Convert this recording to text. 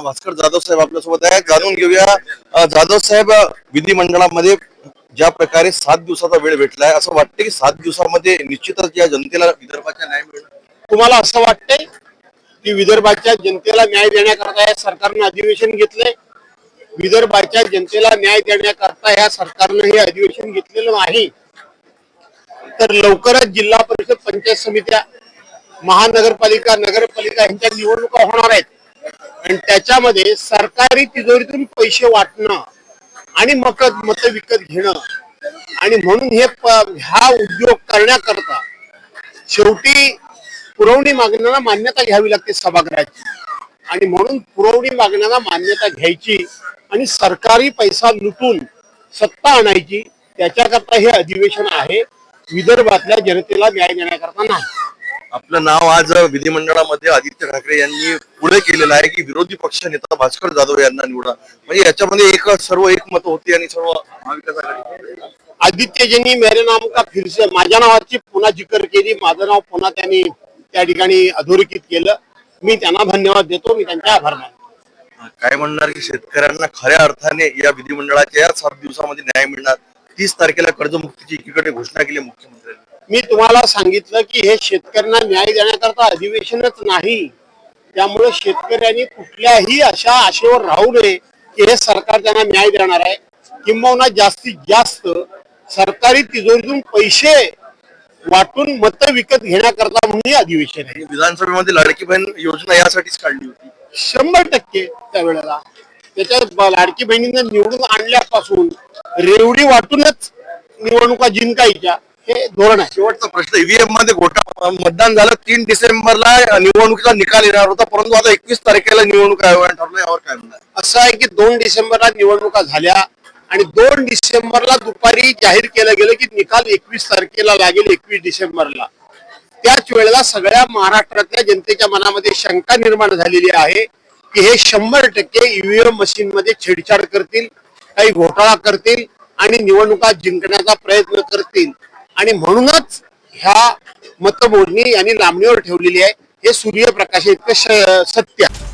भास्कर जाधव साहेब आपल्यासोबत आहे, जाणून घेऊया। जाधव साहेब, विधिमंडळामध्ये ज्या प्रकारे 7 दिवसाचा वेळ भेटलाय, असं वाटतं की 7 दिवसामध्ये निश्चितच या जनतेला विदर्भाच्या न्याय मिळेल? तुम्हाला असं वाटतंय की विदर्भाच्या जनतेला न्याय देण्याकरता या सरकारनं अधिवेशन घेतलंय? विदर्भाच्या जनतेला न्याय देण्याकरता या सरकारनं हे अधिवेशन घेतलेलं नाही। तर लवकरच जिल्हा परिषद, पंचायत समित्या, महानगरपालिका, नगरपालिका यांच्या निवडणुका होणार आहेत आणि त्याच्यामध्ये सरकारी तिजोरीतून पैसे वाटणं आणि मत विकत घेणं आणि म्हणून हा उद्योग करण्याकरता शेवटी पुरवणी मागण्यांना मान्यता घ्यावी लागते सभागृहाची आणि म्हणून पुरवणी मागण्यांना मान्यता घ्यायची आणि सरकारी पैसा लुटून सत्ता आणायची, त्याच्याकरता हे अधिवेशन आहे, विदर्भातल्या जनतेला न्याय देण्याकरता नाही। आपलं नाव आज विधिमंडळामध्ये आदित्य ठाकरे यांनी पुढे केलेलं आहे की विरोधी पक्ष नेता भास्कर जाधव यांना निवडा, म्हणजे याच्यामध्ये सर्व एकमत होती आणि सर्व महाविकास आघाडी। आदित्यजींनी मेरे नाम का फिर से, माझ्या नावाची पुन्हा जिकर केली, माझं नाव पुन्हा त्यांनी त्या ठिकाणी अधोरेखित केलं। मी त्यांना धन्यवाद देतो, मी त्यांचे आभार मानतो। काय म्हणणार की शेतकऱ्यांना खऱ्या अर्थाने या विधिमंडळाच्या या 7 दिवसामध्ये न्याय मिळणार? 30 तारखेला कर्जमुक्तीची एकीकडे घोषणा केली मुख्यमंत्र्यांनी। मी तुम्हाला सांगितलं की हे शेतकऱ्यांना न्याय देण्याकरता अधिवेशनच नाही, त्यामुळे शेतकऱ्यांनी कुठल्याही अशा आशेवर राहू नये की हे सरकार त्यांना न्याय देणार आहे। किंबहुना जास्तीत जास्त सरकारी तिजोरीतून पैसे वाटून मत विकत घेण्याकरता म्हणून हे अधिवेशन आहे। विधानसभेमध्ये लाडकी बहीण योजना यासाठीच काढली होती 100% त्यावेळेला। त्याच्या लाडकी बहिणींना निवडून आणल्यापासून रेवडी वाटूनच निवडणुका जिंकायच्या हे धोरण आहे। शेवटचा प्रश्न, ईव्हीएम मध्ये घोटाळा, मतदान झालं 3 डिसेंबरला निवडणुकीचा निकाल येणार होता, परंतु आता 21 तारखेला निवडणूक आयोगाने ठरलं, यावर काय म्हणणार? असं आहे की 2 डिसेंबरला निवडणुका झाल्या आणि 2 डिसेंबरला दुपारी जाहीर केलं गेलं की निकाल 21 तारखेला लागेल, 21 डिसेंबरला। त्याच वेळेला सगळ्या महाराष्ट्रातल्या जनतेच्या मनामध्ये शंका निर्माण झालेली आहे की हे 100% ईव्हीएम मशीन मध्ये छेडछाड करतील, काही घोटाळा करतील आणि निवडणुका जिंकण्याचा प्रयत्न करतील आणि म्हणूनच ह्या मतमोजणी यांनी लांबणीवर ठेवलेली आहे। हे सूर्यप्रकाश इतकं सत्य आहे।